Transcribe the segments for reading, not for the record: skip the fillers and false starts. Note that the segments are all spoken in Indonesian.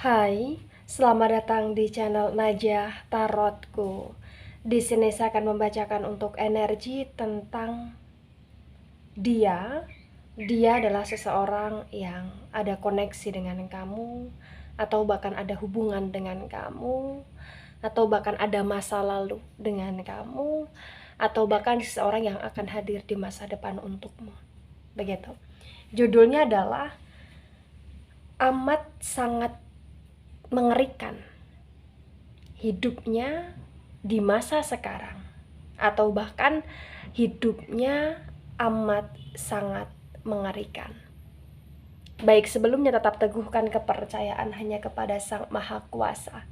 Hai, selamat datang di channel Najah Tarotku. Di sini saya akan membacakan untuk energi tentang dia. Dia adalah seseorang yang ada koneksi dengan kamu, atau bahkan ada hubungan dengan kamu, atau bahkan ada masa lalu dengan kamu, atau bahkan seseorang yang akan hadir di masa depan untukmu. Begitu. Judulnya adalah amat sangat mengerikan hidupnya di masa sekarang, atau bahkan hidupnya amat sangat mengerikan. Baik, sebelumnya tetap teguhkan kepercayaan hanya kepada Sang Maha Kuasa,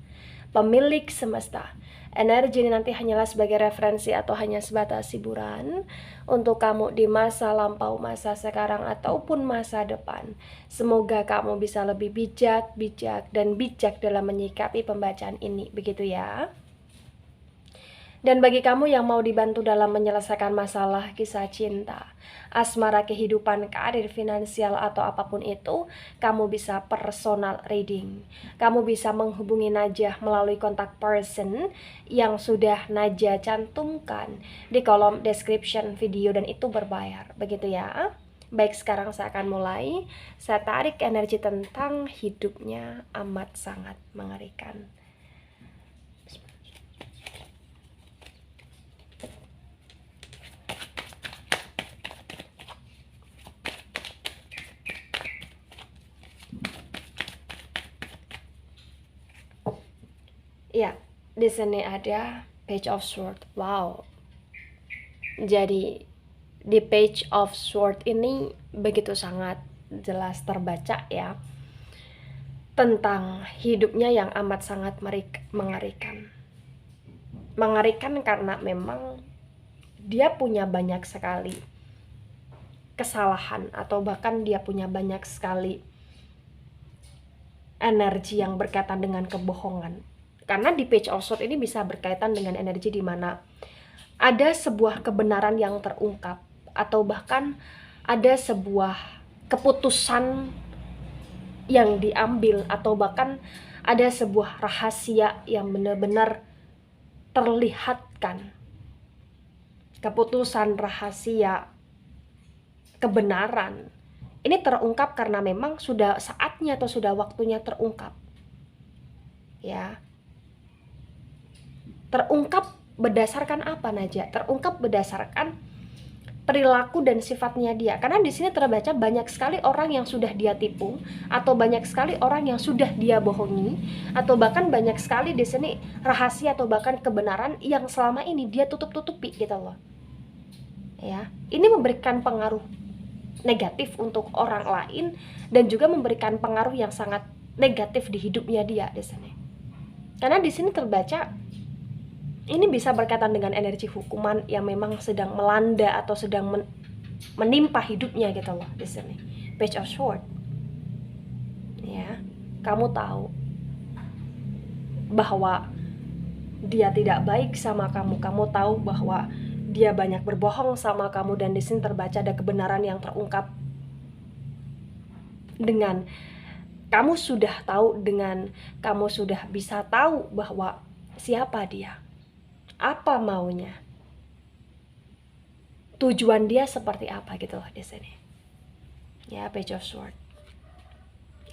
pemilik semesta. Energi ini nanti hanyalah sebagai referensi atau hanya sebatas hiburan untuk kamu di masa lampau, masa sekarang, ataupun masa depan. Semoga kamu bisa lebih bijak dan bijak dalam menyikapi pembacaan ini, begitu ya. Dan bagi kamu yang mau dibantu dalam menyelesaikan masalah kisah cinta, asmara, kehidupan, karir, finansial, atau apapun itu, kamu bisa personal reading. Kamu bisa menghubungi Najah melalui kontak person yang sudah Najah cantumkan di kolom description video, dan itu berbayar, begitu ya. Baik, sekarang saya akan mulai. Saya tarik energi tentang hidupnya amat sangat mengerikan. Ya, di sini ada Page of Swords. Wow. Jadi di Page of Swords ini begitu sangat jelas terbaca ya, tentang hidupnya yang amat sangat mengerikan. Mengerikan karena memang dia punya banyak sekali kesalahan, atau bahkan dia punya banyak sekali energi yang berkaitan dengan kebohongan. Karena di Page of Swords ini bisa berkaitan dengan energi di mana ada sebuah kebenaran yang terungkap, atau bahkan ada sebuah keputusan yang diambil, atau bahkan ada sebuah rahasia yang benar-benar terlihatkan. Keputusan, rahasia, kebenaran ini terungkap karena memang sudah saatnya atau sudah waktunya terungkap. Ya. Terungkap berdasarkan apa, Najah? Terungkap berdasarkan perilaku dan sifatnya dia. Karena di sini terbaca banyak sekali orang yang sudah dia tipu, atau banyak sekali orang yang sudah dia bohongi, atau bahkan banyak sekali di sini rahasia atau bahkan kebenaran yang selama ini dia tutup-tutupi gitu loh. Ya, ini memberikan pengaruh negatif untuk orang lain, dan juga memberikan pengaruh yang sangat negatif di hidupnya dia di sini. Karena di sini terbaca ini bisa berkaitan dengan energi hukuman yang memang sedang melanda atau sedang menimpa hidupnya gitu loh di sini. Page of Swords. Ya, kamu tahu bahwa dia tidak baik sama kamu. Kamu tahu bahwa dia banyak berbohong sama kamu, dan di sini terbaca ada kebenaran yang terungkap. Dengan kamu sudah tahu, dengan kamu sudah bisa tahu bahwa siapa dia, apa maunya, tujuan dia seperti apa gitu loh di sini. Ya, Page of Swords.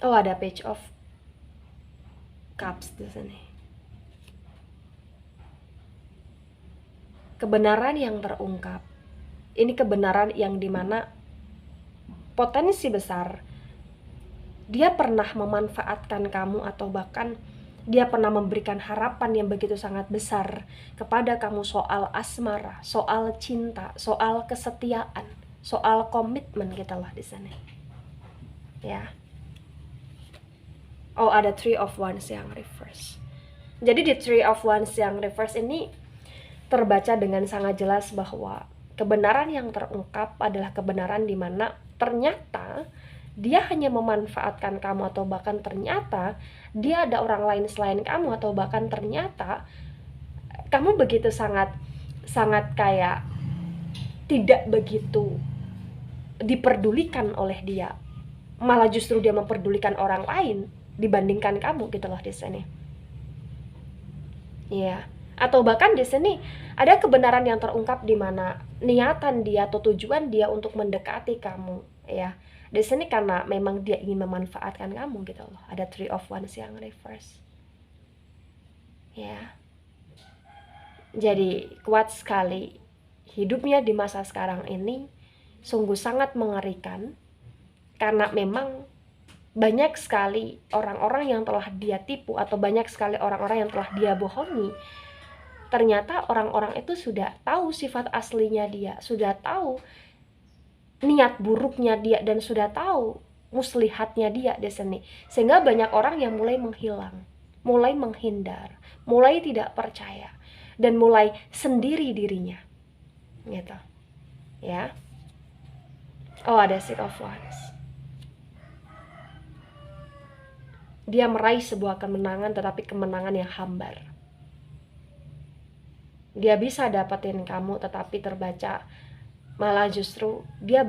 Oh, ada Page of Cups di sini. Kebenaran yang terungkap. Ini kebenaran yang dimana potensi besar dia pernah memanfaatkan kamu, atau bahkan dia pernah memberikan harapan yang begitu sangat besar kepada kamu soal asmara, soal cinta, soal kesetiaan, soal komitmen gitu lah di sini. Ya. Oh, ada Three of Wands yang reverse. Jadi di Three of Wands yang reverse ini terbaca dengan sangat jelas bahwa kebenaran yang terungkap adalah kebenaran di mana ternyata dia hanya memanfaatkan kamu, atau bahkan ternyata dia ada orang lain selain kamu, atau bahkan ternyata kamu begitu sangat kayak tidak begitu diperdulikan oleh dia, malah justru dia memperdulikan orang lain. dibandingkan kamu gitu loh di sini. Iya. Atau bahkan di sini ada kebenaran yang terungkap di mana niatan dia atau tujuan dia untuk mendekati kamu, ya. Di sini karena memang dia ingin memanfaatkan kamu gitu loh. Ada Three of Wands yang reverse. Ya. Jadi kuat sekali hidupnya di masa sekarang ini, sungguh sangat mengerikan karena memang banyak sekali orang-orang yang telah dia tipu atau banyak sekali orang-orang yang telah dia bohongi. Ternyata orang-orang itu sudah tahu sifat aslinya dia, sudah tahu niat buruknya dia, dan sudah tahu muslihatnya dia di sini. Sehingga banyak orang yang mulai menghilang, mulai menghindar, mulai tidak percaya, dan mulai sendiri dirinya. Gitu. Ya. Oh, ada Six of Wands. Dia meraih sebuah kemenangan, tetapi kemenangan yang hambar. Dia bisa dapetin kamu, tetapi terbaca malah justru dia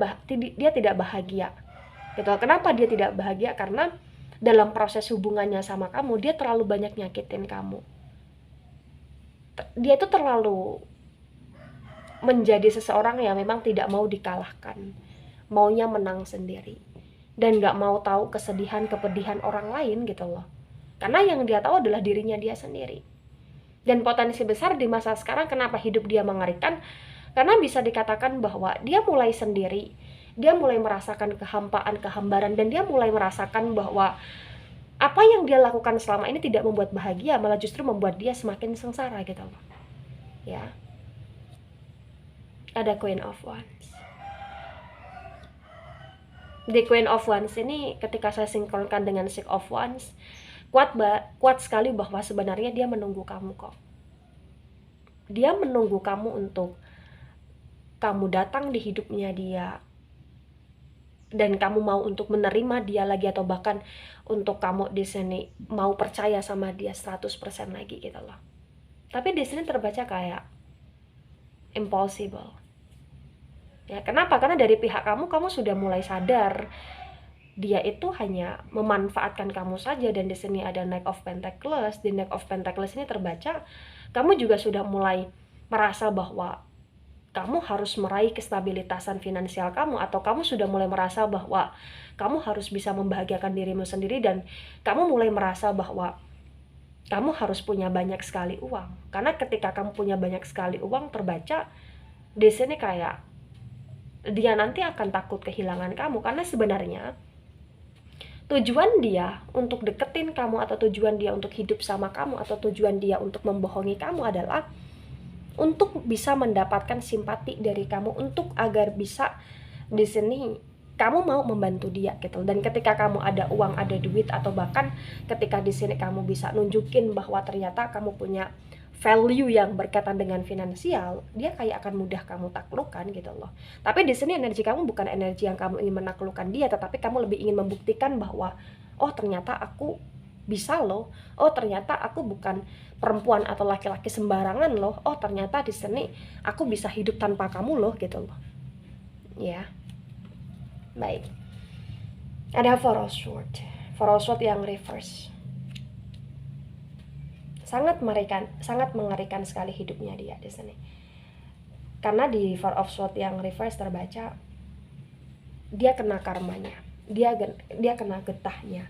tidak bahagia. Gitu. Kenapa dia tidak bahagia? Karena dalam proses hubungannya sama kamu, dia terlalu banyak nyakitin kamu. Dia itu terlalu menjadi seseorang yang memang tidak mau dikalahkan, maunya menang sendiri, dan gak mau tahu kesedihan, kepedihan orang lain gitu loh. Karena yang dia tahu adalah dirinya dia sendiri. Dan potensi besar di masa sekarang kenapa hidup dia mengerikan, karena bisa dikatakan bahwa dia mulai sendiri, dia mulai merasakan kehampaan, kehambaran, dan dia mulai merasakan bahwa apa yang dia lakukan selama ini tidak membuat bahagia, malah justru membuat dia semakin sengsara gitu loh. Ya. Ada Queen of Wands. Di Queen of Wands ini ketika saya sinkronkan dengan Six of Wands, kuat sekali bahwa sebenarnya dia menunggu kamu kok. Dia menunggu kamu untuk kamu datang di hidupnya dia, dan kamu mau untuk menerima dia lagi, atau bahkan untuk kamu di sini mau percaya sama dia 100% lagi gitu loh. Tapi di sini terbaca kayak impossible. Ya, kenapa? Karena dari pihak kamu sudah mulai sadar dia itu hanya memanfaatkan kamu saja, dan di sini ada Knight of Pentacles. Di Knight of Pentacles ini terbaca kamu juga sudah mulai merasa bahwa kamu harus meraih kestabilitasan finansial kamu, atau kamu sudah mulai merasa bahwa kamu harus bisa membahagiakan dirimu sendiri, dan kamu mulai merasa bahwa kamu harus punya banyak sekali uang. Karena ketika kamu punya banyak sekali uang, terbaca di sini kayak dia nanti akan takut kehilangan kamu, karena sebenarnya tujuan dia untuk deketin kamu, atau tujuan dia untuk hidup sama kamu, atau tujuan dia untuk membohongi kamu adalah untuk bisa mendapatkan simpati dari kamu, untuk agar bisa di sini kamu mau membantu dia gitu. Dan ketika kamu ada uang, ada duit, atau bahkan ketika di sini kamu bisa nunjukin bahwa ternyata kamu punya value yang berkaitan dengan finansial, dia kayak akan mudah kamu taklukkan gitu loh. Tapi di sini energi kamu bukan energi yang kamu ingin menaklukkan dia, tetapi kamu lebih ingin membuktikan bahwa oh ternyata aku bisa loh, oh ternyata aku bukan perempuan atau laki-laki sembarangan loh, oh ternyata di sini aku bisa hidup tanpa kamu loh gitu loh. Ya. Baik. Ada Four of Swords. Four of Swords yang reverse. Sangat mengerikan sekali hidupnya dia di sini. Karena di Four of Swords yang reverse terbaca dia kena karmanya. Dia kena getahnya.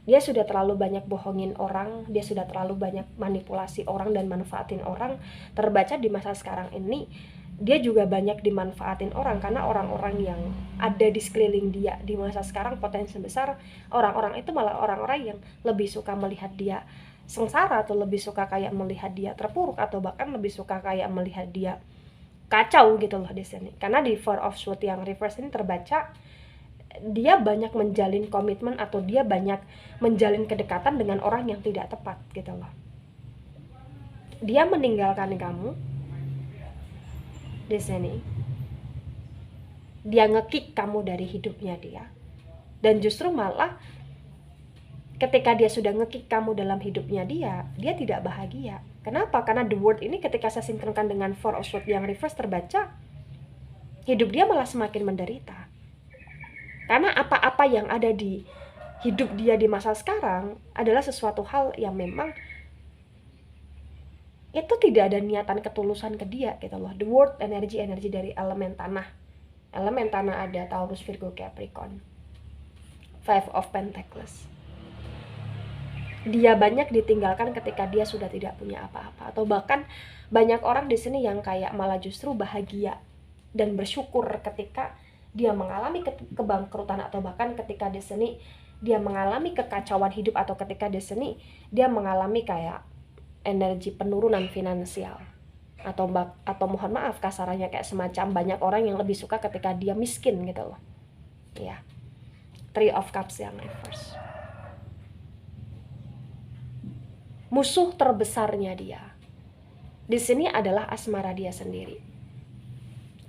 Dia sudah terlalu banyak bohongin orang, dia sudah terlalu banyak manipulasi orang dan manfaatin orang. Terbaca di masa sekarang ini dia juga banyak dimanfaatin orang, karena orang-orang yang ada di sekeliling dia di masa sekarang potensi besar orang-orang itu malah orang-orang yang lebih suka melihat dia sengsara, atau lebih suka kayak melihat dia terpuruk, atau bahkan lebih suka kayak melihat dia kacau gitu loh di sini. Karena di Four of Swords yang reverse ini terbaca dia banyak menjalin komitmen, atau dia banyak menjalin kedekatan dengan orang yang tidak tepat gitu loh. Dia meninggalkan kamu di sini. Dia nge-kick kamu dari hidupnya dia. Dan justru malah ketika dia sudah nge-kick kamu dalam hidupnya dia tidak bahagia. Kenapa? Karena the word ini ketika saya sinkronkan dengan Four of Swords yang reverse terbaca, hidup dia malah semakin menderita. Karena apa-apa yang ada di hidup dia di masa sekarang adalah sesuatu hal yang memang itu tidak ada niatan ketulusan ke dia gitu loh. The word energi dari elemen tanah. Elemen tanah ada Taurus, Virgo, Capricorn. Five of Pentacles. Dia banyak ditinggalkan ketika dia sudah tidak punya apa-apa, atau bahkan banyak orang di sini yang kayak malah justru bahagia dan bersyukur ketika dia mengalami kebangkrutan, atau bahkan ketika di sini dia mengalami kekacauan hidup, atau ketika di sini dia mengalami kayak energi penurunan finansial, atau mohon maaf kasarannya kayak semacam banyak orang yang lebih suka ketika dia miskin gitu loh ya. Three of Cups yang reverse. Musuh terbesarnya dia di sini adalah asmara dia sendiri.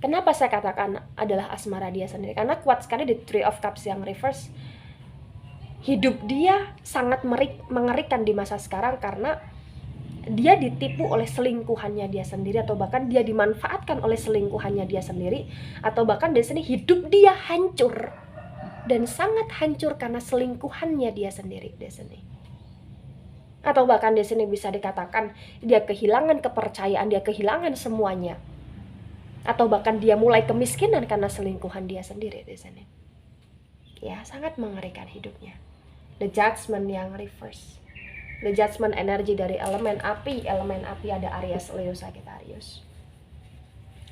Kenapa saya katakan adalah asmara dia sendiri? Karena kuat sekali di Three of Cups yang reverse. Hidup dia sangat mengerikan di masa sekarang karena dia ditipu oleh selingkuhannya dia sendiri, atau bahkan dia dimanfaatkan oleh selingkuhannya dia sendiri, atau bahkan di sini hidup dia hancur dan sangat hancur karena selingkuhannya dia sendiri di sini. Atau bahkan di sini bisa dikatakan dia kehilangan kepercayaan, dia kehilangan semuanya. Atau bahkan dia mulai kemiskinan karena selingkuhan dia sendiri di sini. Ya, sangat mengerikan hidupnya. The Judgment yang reverse. The Judgment energi dari elemen api. Elemen api ada Aries, Leo, Sagittarius.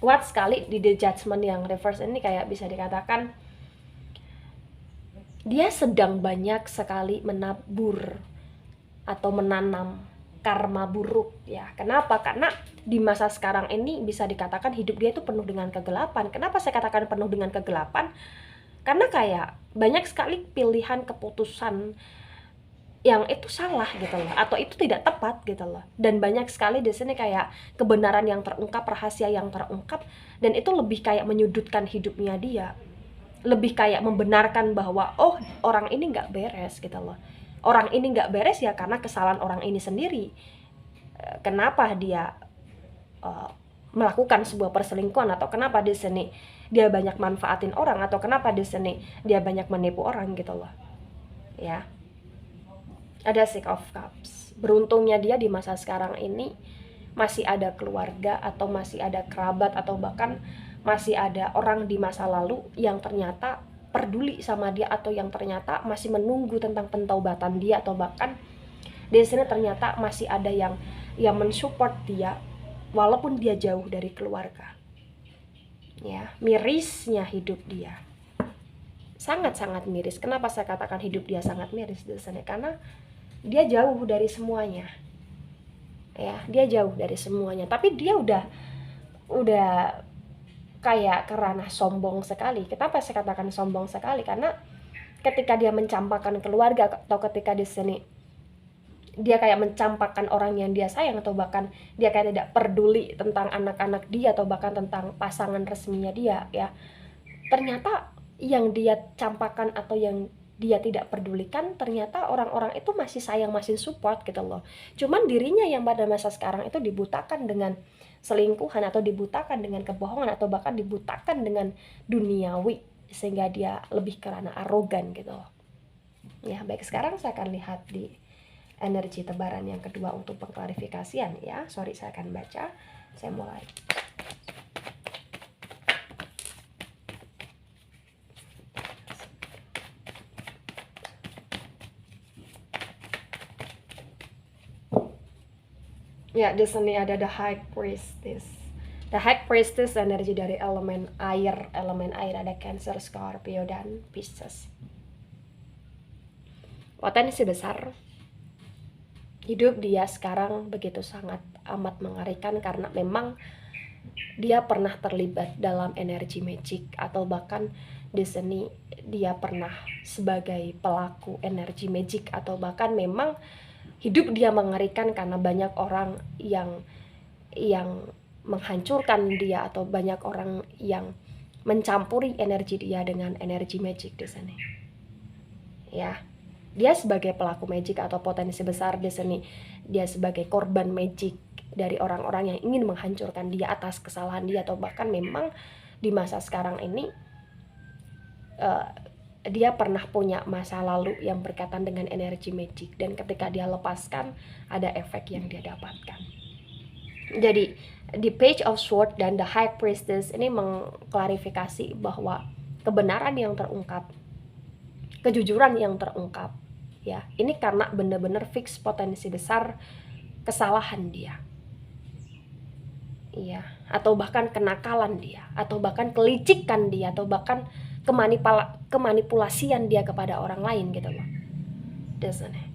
Kuat sekali di The Judgment yang reverse ini, kayak bisa dikatakan dia sedang banyak sekali menabur atau menanam karma buruk ya. Kenapa? Karena di masa sekarang ini bisa dikatakan hidup dia itu penuh dengan kegelapan. Kenapa saya katakan penuh dengan kegelapan? Karena kayak banyak sekali pilihan keputusan yang itu salah gitu loh, atau itu tidak tepat gitu loh. Dan banyak sekali di sini kayak kebenaran yang terungkap, rahasia yang terungkap, dan itu lebih kayak menyudutkan hidupnya dia. Lebih kayak membenarkan bahwa oh, orang ini nggak beres gitu loh. Orang ini nggak beres ya karena kesalahan orang ini sendiri. Kenapa dia melakukan sebuah perselingkuhan, atau kenapa di sini dia banyak manfaatin orang, atau kenapa di sini dia banyak menipu orang gitu loh. Ya. Ada Six of Cups. Beruntungnya dia di masa sekarang ini masih ada keluarga, atau masih ada kerabat, atau bahkan masih ada orang di masa lalu yang ternyata peduli sama dia, atau yang ternyata masih menunggu tentang pentaubatan dia, atau bahkan di sini ternyata masih ada yang mensupport dia walaupun dia jauh dari keluarga. Ya, mirisnya hidup dia. Sangat-sangat miris. Kenapa saya katakan hidup dia sangat miris di sini? Karena dia jauh dari semuanya. Ya, dia jauh dari semuanya. Tapi dia udah kayak kerana sombong sekali. Kenapa saya katakan sombong sekali? Karena ketika dia mencampakkan keluarga, atau ketika di sini dia kayak mencampakkan orang yang dia sayang, atau bahkan dia kayak tidak peduli tentang anak-anak dia, atau bahkan tentang pasangan resminya dia ya. Ternyata yang dia campakkan atau yang dia tidak pedulikan, ternyata orang-orang itu masih sayang, masih support gitu loh. Cuman dirinya yang pada masa sekarang itu dibutakan dengan selingkuhan, atau dibutakan dengan kebohongan, atau bahkan dibutakan dengan duniawi, sehingga dia lebih karena arogan gitu loh. Ya, baik, sekarang saya akan lihat di energi tebaran yang kedua untuk pengklarifikasian ya. Sorry, saya akan baca. Saya mulai. Ya, di sini ada the High Priestess. The High Priestess energi dari elemen air. Elemen air ada Cancer, Scorpio, dan Pisces. Potensi besar. Hidup dia sekarang begitu sangat amat mengerikan karena memang dia pernah terlibat dalam energi magic, atau bahkan di sini dia pernah sebagai pelaku energi magic, atau bahkan memang hidup dia mengerikan karena banyak orang yang menghancurkan dia, atau banyak orang yang mencampuri energi dia dengan energi magic di sini. Ya, dia sebagai pelaku magic atau potensi besar di sini, dia sebagai korban magic dari orang-orang yang ingin menghancurkan dia atas kesalahan dia, atau bahkan memang di masa sekarang ini dia pernah punya masa lalu yang berkaitan dengan energi magic, dan ketika dia lepaskan ada efek yang dia dapatkan. Jadi di Page of Swords dan the High Priestess ini mengklarifikasi bahwa kebenaran yang terungkap, kejujuran yang terungkap, ya ini karena benar-benar fix potensi besar kesalahan dia, iya, atau bahkan kenakalan dia, atau bahkan kelicikan dia, atau bahkan kemanipulasian dia kepada orang lain gitu loh, dasarnya.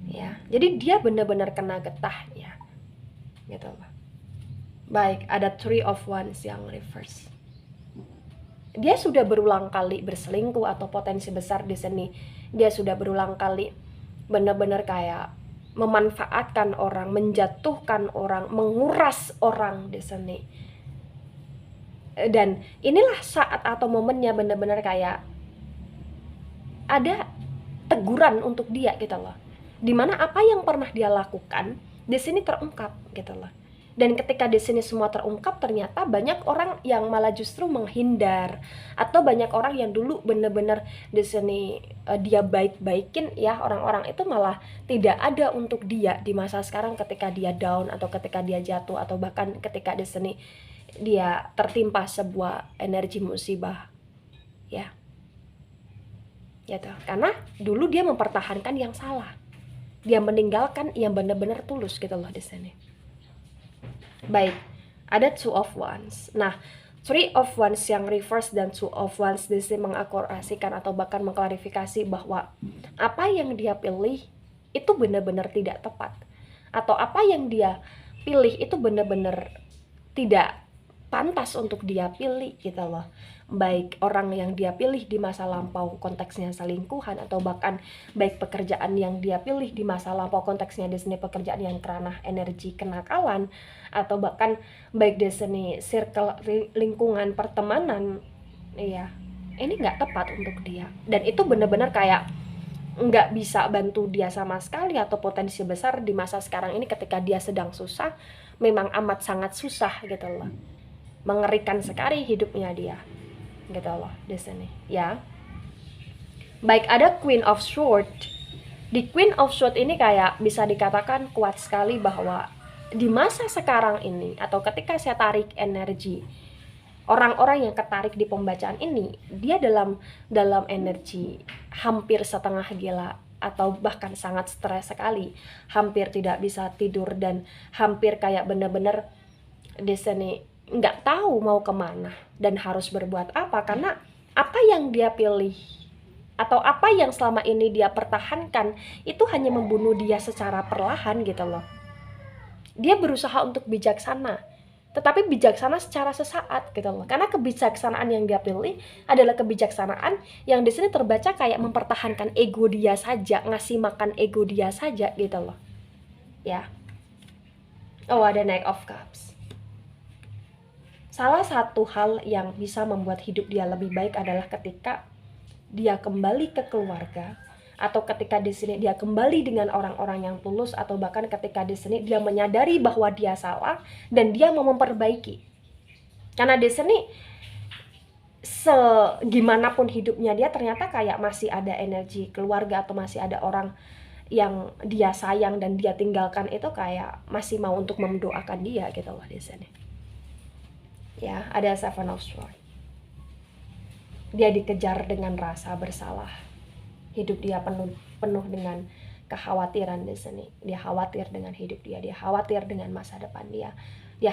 Ya, jadi dia benar-benar kena getahnya gitu loh. Baik, ada Three of Wands yang reverse. Dia sudah berulang kali berselingkuh, atau potensi besar di sini dia sudah berulang kali benar-benar kayak memanfaatkan orang, menjatuhkan orang, menguras orang di sini. Dan inilah saat atau momennya benar-benar kayak ada teguran untuk dia gitu loh, dimana apa yang pernah dia lakukan di sini terungkap gitu loh. Dan ketika di sini semua terungkap, ternyata banyak orang yang malah justru menghindar, atau banyak orang yang dulu bener-bener di sini dia baik-baikin ya, orang-orang itu malah tidak ada untuk dia di masa sekarang ketika dia down, atau ketika dia jatuh, atau bahkan ketika di sini dia tertimpa sebuah energi musibah ya. Gitu. Karena dulu dia mempertahankan yang salah. Dia meninggalkan yang benar-benar tulus gitu loh di sini. Baik, ada Two of Wands. Nah, Three of Wands yang reverse dan Two of Wands di sini mengakurasikan atau bahkan mengklarifikasi bahwa apa yang dia pilih itu benar-benar tidak tepat, atau apa yang dia pilih itu benar-benar tidak pantas untuk dia pilih gitu loh. Baik orang yang dia pilih di masa lampau konteksnya selingkuhan, atau bahkan baik pekerjaan yang dia pilih di masa lampau konteksnya di sini pekerjaan yang kerana energi kenakalan, atau bahkan baik di sini circle lingkungan pertemanan, iya ini nggak tepat untuk dia, dan itu benar-benar kayak nggak bisa bantu dia sama sekali, atau potensi besar di masa sekarang ini ketika dia sedang susah, memang amat sangat susah gitu loh, mengerikan sekali hidupnya dia gitu loh di sini ya. Baik, ada Queen of Swords. Di Queen of Swords ini kayak bisa dikatakan kuat sekali bahwa di masa sekarang ini, atau ketika saya tarik energi orang-orang yang ketarik di pembacaan ini, dia dalam energi hampir setengah gila, atau bahkan sangat stres sekali, hampir tidak bisa tidur, dan hampir kayak bener-bener di sini nggak tahu mau kemana dan harus berbuat apa, karena apa yang dia pilih atau apa yang selama ini dia pertahankan itu hanya membunuh dia secara perlahan gitu loh. Dia berusaha untuk bijaksana, tetapi bijaksana secara sesaat gitu loh, karena kebijaksanaan yang dia pilih adalah kebijaksanaan yang di sini terbaca kayak mempertahankan ego dia saja, ngasih makan ego dia saja gitu loh ya. Oh, ada Knight of Cups. Salah satu hal yang bisa membuat hidup dia lebih baik adalah ketika dia kembali ke keluarga, atau ketika di sini dia kembali dengan orang-orang yang tulus, atau bahkan ketika di sini dia menyadari bahwa dia salah dan dia mau memperbaiki. Karena di sini segimanapun hidupnya dia ternyata kayak masih ada energi keluarga, atau masih ada orang yang dia sayang dan dia tinggalkan, itu kayak masih mau untuk mendoakan dia gitu loh di sini. Ya, ada Seven of Swords. Dia dikejar dengan rasa bersalah. Hidup dia penuh dengan kekhawatiran di sini. Dia khawatir dengan hidup dia khawatir dengan masa depan dia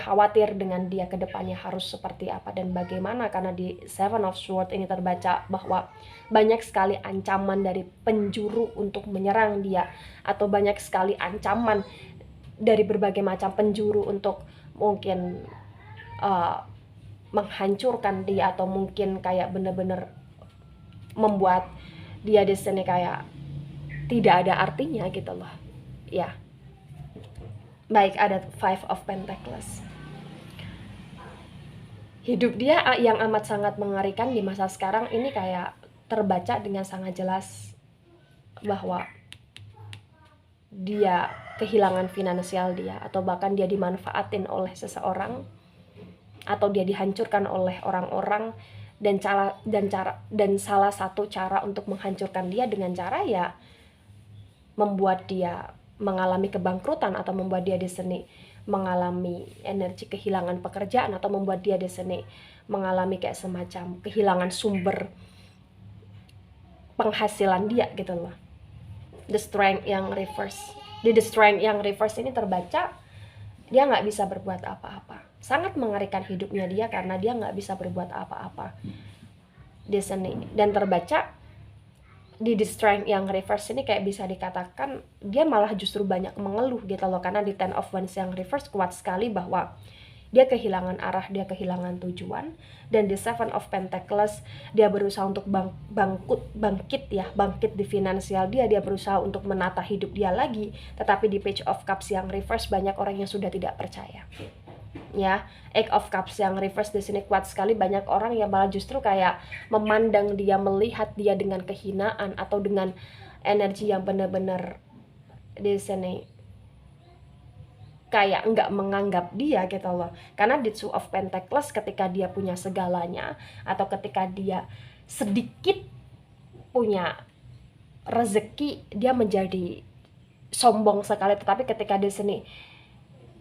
khawatir dengan dia ke depannya harus seperti apa dan bagaimana, karena di Seven of Swords ini terbaca bahwa banyak sekali ancaman dari penjuru untuk menyerang dia, atau banyak sekali ancaman dari berbagai macam penjuru untuk mungkin menghancurkan dia, atau mungkin kayak bener-bener membuat dia di sini kayak tidak ada artinya gitu loh ya. Baik, ada Five of Pentacles. Hidup dia yang amat sangat mengerikan di masa sekarang ini kayak terbaca dengan sangat jelas bahwa dia kehilangan finansial dia, atau bahkan dia dimanfaatin oleh seseorang, atau dia dihancurkan oleh orang-orang dan salah satu cara untuk menghancurkan dia dengan cara ya membuat dia mengalami kebangkrutan, atau membuat dia di sini mengalami energi kehilangan pekerjaan, atau membuat dia di sini mengalami kayak semacam kehilangan sumber penghasilan dia gitu loh. The Strength yang reverse. Di The Strength yang reverse ini terbaca dia nggak bisa berbuat apa-apa. Sangat mengerikan hidupnya dia karena dia nggak bisa berbuat apa-apa di sini. Dan terbaca di The Strength yang reverse ini kayak bisa dikatakan dia malah justru banyak mengeluh gitu loh, karena di Ten of Wands yang reverse kuat sekali bahwa dia kehilangan arah, dia kehilangan tujuan. Dan di Seven of Pentacles dia berusaha untuk bangkit di finansial dia berusaha untuk menata hidup dia lagi. Tetapi di Page of Cups yang reverse banyak orang yang sudah tidak percaya. Ya, Eight of Cups yang reverse di sini kuat sekali, banyak orang yang malah justru kayak memandang dia, melihat dia dengan kehinaan atau dengan energi yang benar-benar di sini kayak nggak menganggap dia gitu loh. Karena di Two of Pentacles ketika dia punya segalanya, atau ketika dia sedikit punya rezeki, dia menjadi sombong sekali. Tetapi ketika di sini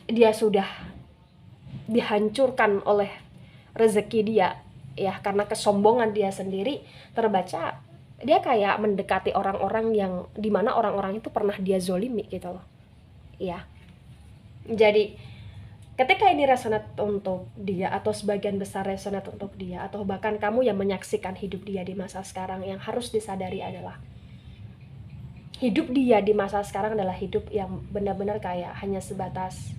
dia sudah dihancurkan oleh rezeki dia ya, karena kesombongan dia sendiri, terbaca dia kayak mendekati orang-orang yang dimana orang-orang itu pernah dia zolimi gitu loh ya. Jadi ketika ini resonate untuk dia, atau sebagian besar resonate untuk dia, atau bahkan kamu yang menyaksikan hidup dia di masa sekarang, yang harus disadari adalah hidup dia di masa sekarang adalah hidup yang benar-benar kayak hanya sebatas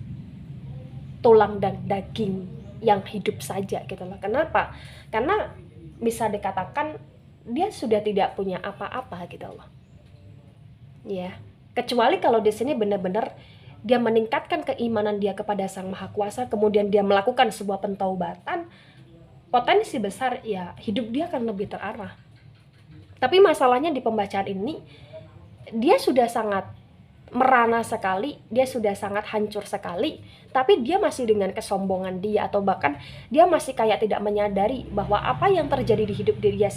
tulang dan daging yang hidup saja gitu loh. Kenapa? Karena bisa dikatakan dia sudah tidak punya apa-apa gitu loh. Ya, kecuali kalau di sini benar-benar dia meningkatkan keimanan dia kepada Sang Maha Kuasa, kemudian dia melakukan sebuah pentaubatan, potensi besar ya hidup dia akan lebih terarah. Tapi masalahnya di pembacaan ini dia sudah sangat merana sekali, dia sudah sangat hancur sekali, tapi dia masih dengan kesombongan dia, atau bahkan dia masih kayak tidak menyadari bahwa apa yang terjadi di hidup dia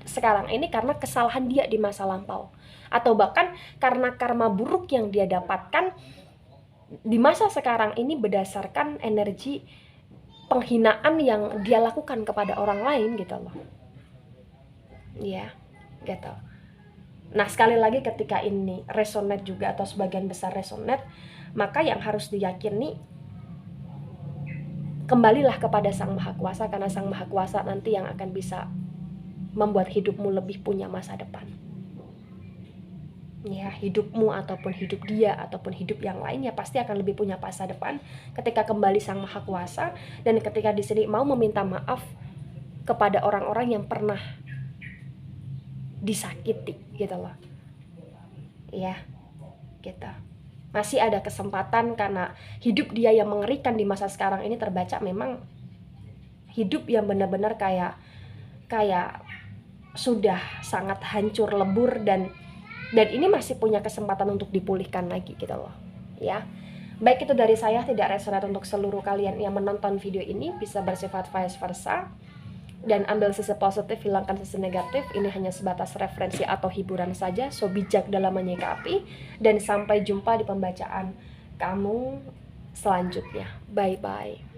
sekarang ini karena kesalahan dia di masa lampau, atau bahkan karena karma buruk yang dia dapatkan di masa sekarang ini berdasarkan energi penghinaan yang dia lakukan kepada orang lain gitu loh. Ya, gitu. Nah, sekali lagi ketika ini resonate juga, atau sebagian besar resonate, maka yang harus diyakini, kembalilah kepada Sang Maha Kuasa, karena Sang Maha Kuasa nanti yang akan bisa membuat hidupmu lebih punya masa depan. Ya, hidupmu ataupun hidup dia ataupun hidup yang lainnya pasti akan lebih punya masa depan ketika kembali Sang Maha Kuasa, dan ketika di sini mau meminta maaf kepada orang-orang yang pernah disakiti gitu loh. Ya, gitu. Masih ada kesempatan, karena hidup dia yang mengerikan di masa sekarang ini terbaca memang hidup yang benar-benar kayak sudah sangat hancur lebur, dan ini masih punya kesempatan untuk dipulihkan lagi gitu loh ya. Baik, itu dari saya, tidak resonate untuk seluruh kalian yang menonton video ini, bisa bersifat vice versa, dan ambil sisi positif, hilangkan sisi negatif. Ini hanya sebatas referensi atau hiburan saja, so bijak dalam menyikapi, dan sampai jumpa di pembacaan kamu selanjutnya. Bye bye.